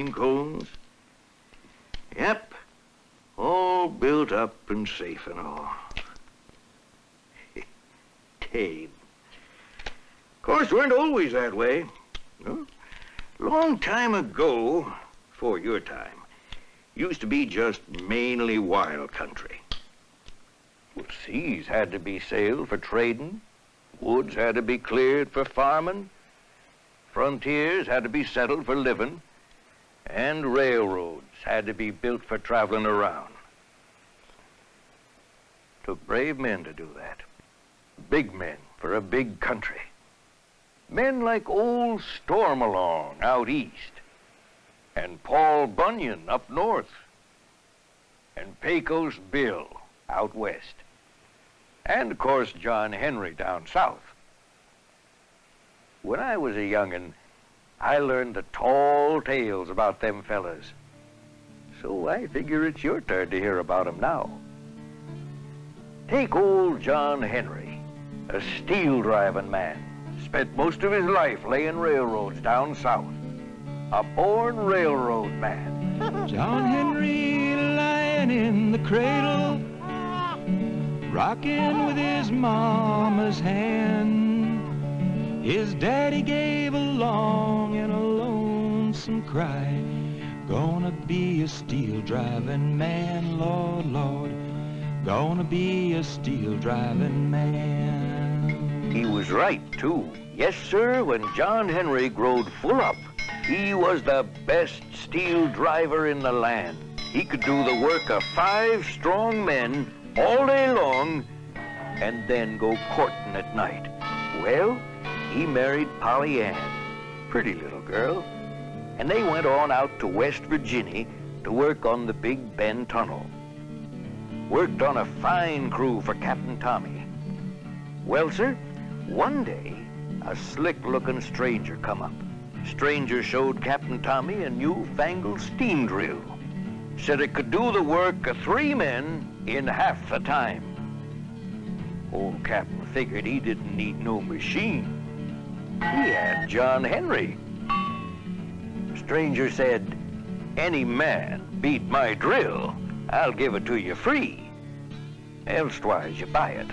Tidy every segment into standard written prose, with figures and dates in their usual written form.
cream cones. Yep, all built up and safe and all. Hey, of course, weren't always that way. No? Long time ago, before your time, used to be just mainly wild country. Well, seas had to be sailed for trading, woods had to be cleared for farming, frontiers had to be settled for living, and railroads had to be built for traveling around. Took brave men to do that. Big men for a big country. Men like old Stormalong out east, and Paul Bunyan up north, and Pecos Bill out west, and of course John Henry down south. When I was a young'un, I learned the tall tales about them fellas. So I figure it's your turn to hear about 'em now. Take old John Henry, a steel-driving man, spent most of his life laying railroads down south. A born railroad man. John Henry lying in the cradle, rocking with his mama's hand. His daddy gave a long and a lonesome cry. Gonna be a steel-driving man, Lord, Lord. Gonna be a steel-driving man. He was right, too. Yes, sir, when John Henry growed full up, he was the best steel driver in the land. He could do the work of 5 strong men all day long and then go courting at night. Well, he married Polly Ann, pretty little girl, and they went on out to West Virginia to work on the Big Bend Tunnel. Worked on a fine crew for Captain Tommy. Well, sir, one day, a slick-looking stranger come up. Stranger showed Captain Tommy a newfangled steam drill. Said it could do the work of 3 men in half the time. Old Captain figured he didn't need no machine. He had John Henry. Stranger said, "Any man beat my drill, I'll give it to you free. Elsewise, you buy it."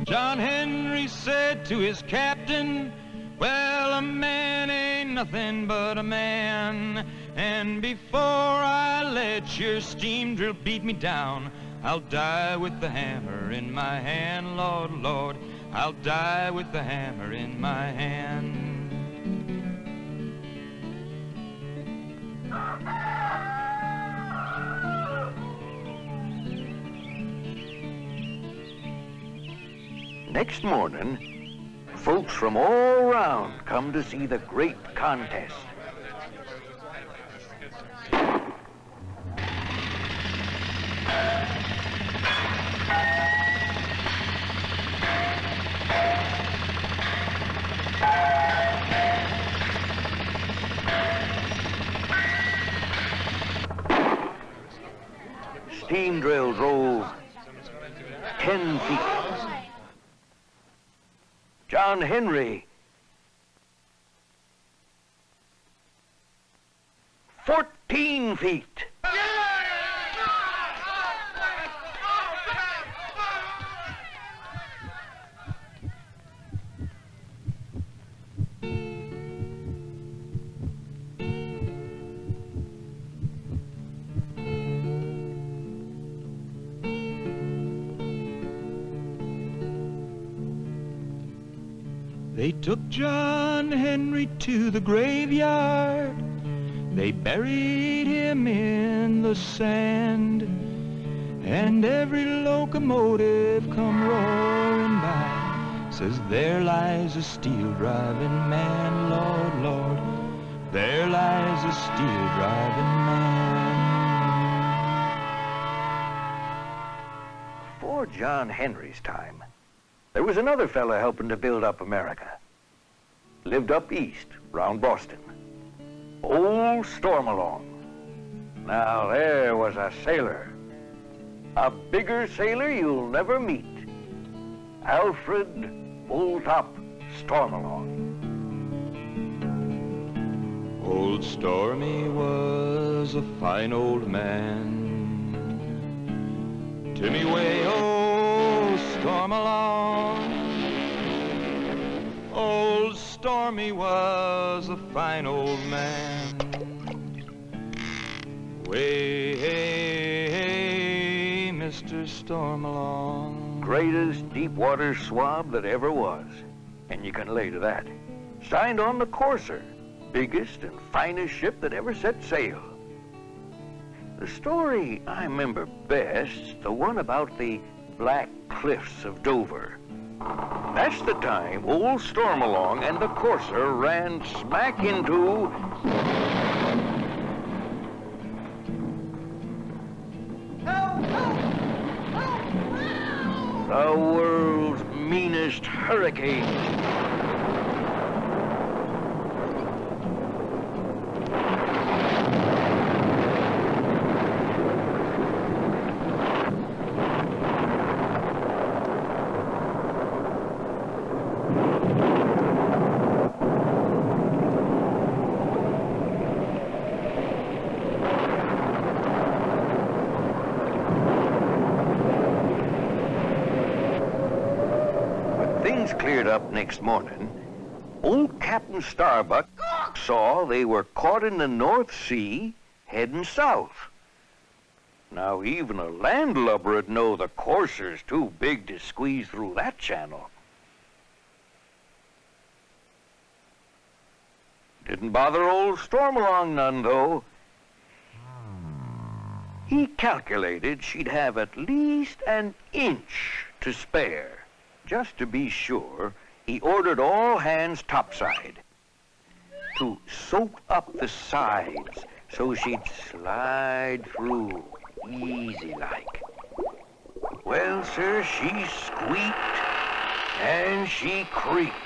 John Henry said to his captain, "Well, a man ain't nothing but a man, and before I let your steam drill beat me down, I'll die with the hammer in my hand, Lord, Lord, I'll die with the hammer in my hand." Next morning, folks from all around come to see the great contest. Steam drill drove 10 feet. John Henry, 14 feet. They took John Henry to the graveyard. They buried him in the sand. And every locomotive come roaring by says, "There lies a steel-driving man, Lord, Lord. There lies a steel-driving man." Before John Henry's time, there was another fella helping to build up America. Lived up east, round Boston. Old Stormalong. Now there was a sailor. A bigger sailor you'll never meet. Alfred Bulltop Stormalong. Old Stormy was a fine old man. Timmy way, oh, Stormalong. Old Stormy was a fine old man. Way, hey, hey, Mr. Stormalong. Greatest deep water swab that ever was. And you can lay to that. Signed on the courser. Biggest and finest ship that ever set sail. The story I remember best, the one about the Black Cliffs of Dover. That's the time old Stormalong and the courser ran smack into the world's meanest hurricane. Things cleared up next morning. Old Captain Starbuck saw they were caught in the North Sea, heading south. Now, even a landlubber'd know the courser's too big to squeeze through that channel. Didn't bother old Stormalong none, though. He calculated she'd have at least an inch to spare. Just to be sure, he ordered all hands topside to soak up the sides so she'd slide through easy-like. Well, sir, she squeaked and she creaked,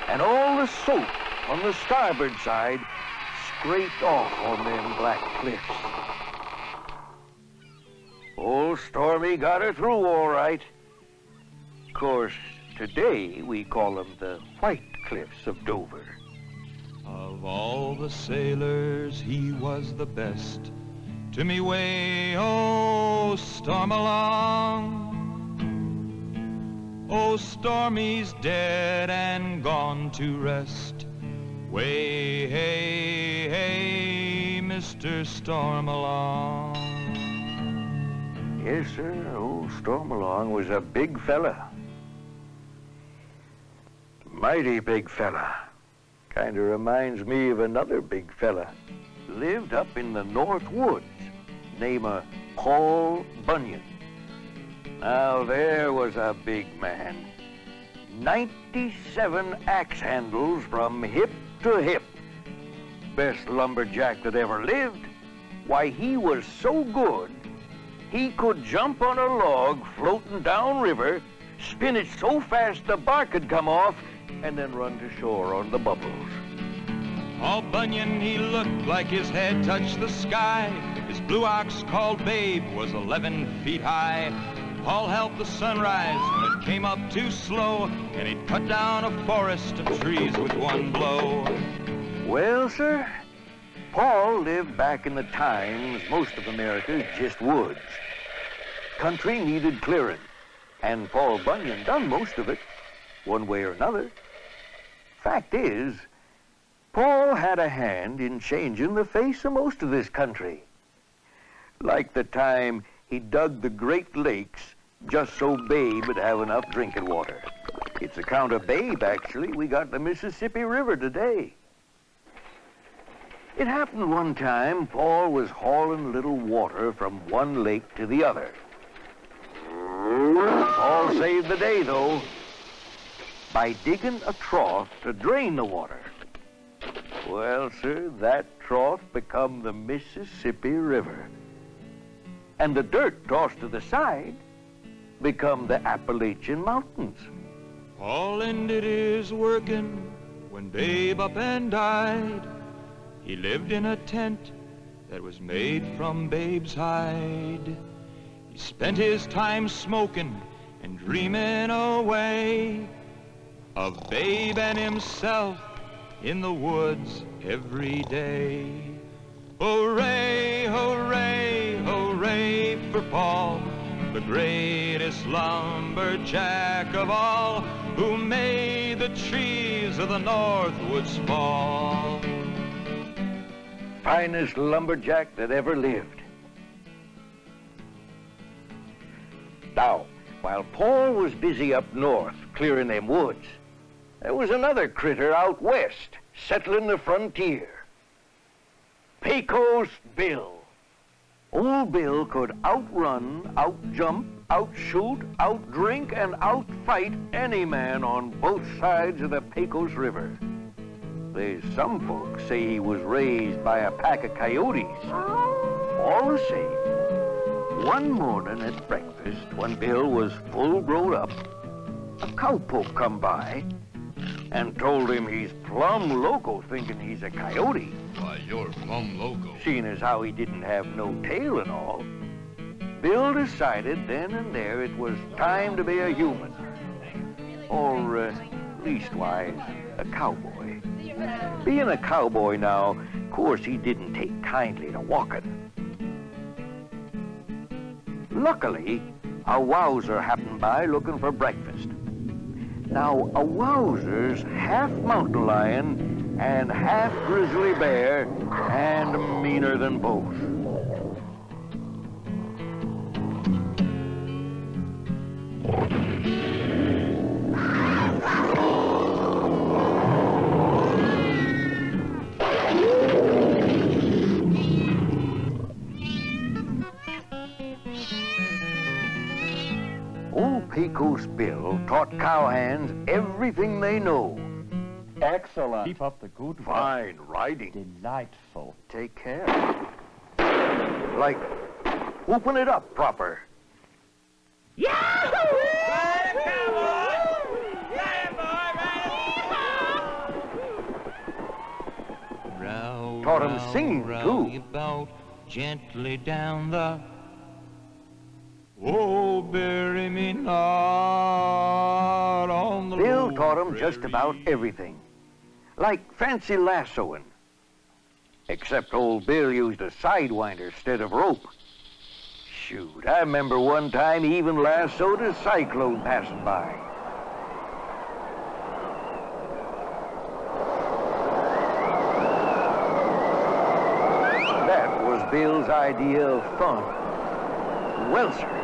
and all the soap on the starboard side scraped off on them black cliffs. Old Stormy got her through all right. Of course, today we call them the White Cliffs of Dover. Of all the sailors, he was the best. To me way, oh, Stormalong. Oh, Stormy's dead and gone to rest. Way, hey, hey, Mr. Stormalong. Yes, sir, old Stormalong was a big fella. Mighty big fella. Kind of reminds me of another big fella. Lived up in the North Woods, named Paul Bunyan. Now there was a big man. 97 axe handles from hip to hip. Best lumberjack that ever lived. Why, he was so good, he could jump on a log floating downriver, spin it so fast the bark could come off, and then run to shore on the bubbles. Paul Bunyan, he looked like his head touched the sky. His blue ox called Babe was 11 feet high. Paul helped the sun rise when it came up too slow, and he'd cut down a forest of trees with one blow. Well, sir, Paul lived back in the times most of America's just woods. Country needed clearing, and Paul Bunyan done most of it, one way or another. Fact is, Paul had a hand in changing the face of most of this country. Like the time he dug the Great Lakes just so Babe would have enough drinking water. It's account of Babe, actually, we got the Mississippi River today. It happened one time Paul was hauling a little water from one lake to the other. Paul saved the day, though, by digging a trough to drain the water. Well, sir, that trough become the Mississippi River. And the dirt tossed to the side become the Appalachian Mountains. Paul ended his working when Babe up and died. He lived in a tent that was made from Babe's hide. He spent his time smoking and dreaming away of Babe and himself in the woods every day. Hooray, hooray, hooray for Paul, the greatest lumberjack of all, who made the trees of the Northwoods fall. Finest lumberjack that ever lived. Now, while Paul was busy up north clearing them woods, there was another critter out west settling the frontier. Pecos Bill. Old Bill could outrun, outjump, outshoot, outdrink, and outfight any man on both sides of the Pecos River. There's some folks say he was raised by a pack of coyotes. All the same, one morning at breakfast, when Bill was full grown up, a cowpoke come by and told him he's plumb loco thinking he's a coyote. Why, you're plumb loco. Seeing as how he didn't have no tail and all, Bill decided then and there it was time to be a human. Or, leastwise, a cowboy. Being a cowboy now, of course, he didn't take kindly to walking. Luckily, a wowzer happened by looking for breakfast. Now, a wowzer's half mountain lion and half grizzly bear, and meaner than both. Old Pecos Bill taught cowhands everything they know. Excellent. Keep up the good work. Fine riding. Delightful. Take care. Like, open it up proper. Taught 'em singing, too. About gently down the. Oh, bury me not on the Bill low taught 'em just prairie. about everything. Like fancy lassoing. Except old Bill used a sidewinder instead of rope. Shoot, I remember one time he even lassoed a cyclone passing by. That was Bill's idea of fun. Well, sir,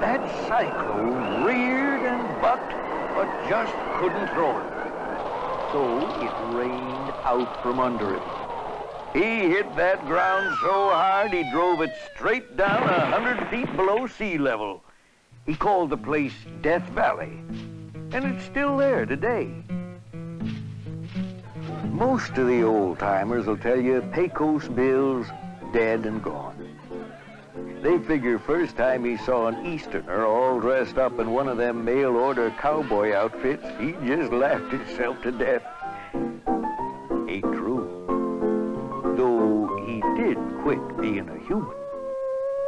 that cyclone reared and bucked, but just couldn't throw it. So it rained out from under him. He hit that ground so hard he drove it straight down 100 feet below sea level. He called the place Death Valley, and it's still there today. Most of the old-timers will tell you Pecos Bill's dead and gone. They figure first time he saw an Easterner all dressed up in one of them mail-order cowboy outfits, he just laughed himself to death. Ain't true. Though he did quit being a human.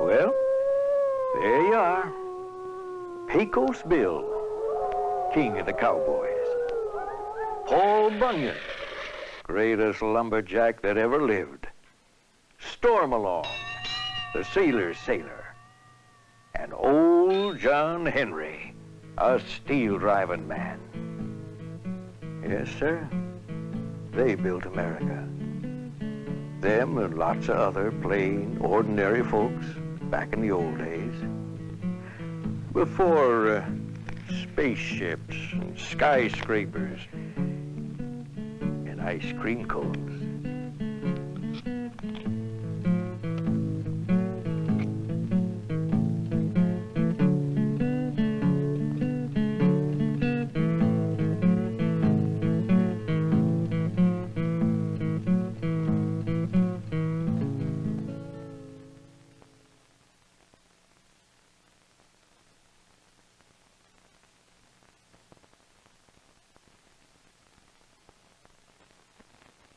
Well, there you are. Pecos Bill, king of the cowboys. Paul Bunyan, greatest lumberjack that ever lived. Stormalong, the sailor's sailor. And old John Henry, a steel-driving man. Yes, sir, they built America. Them and lots of other plain, ordinary folks back in the old days. Before spaceships and skyscrapers and ice cream cones.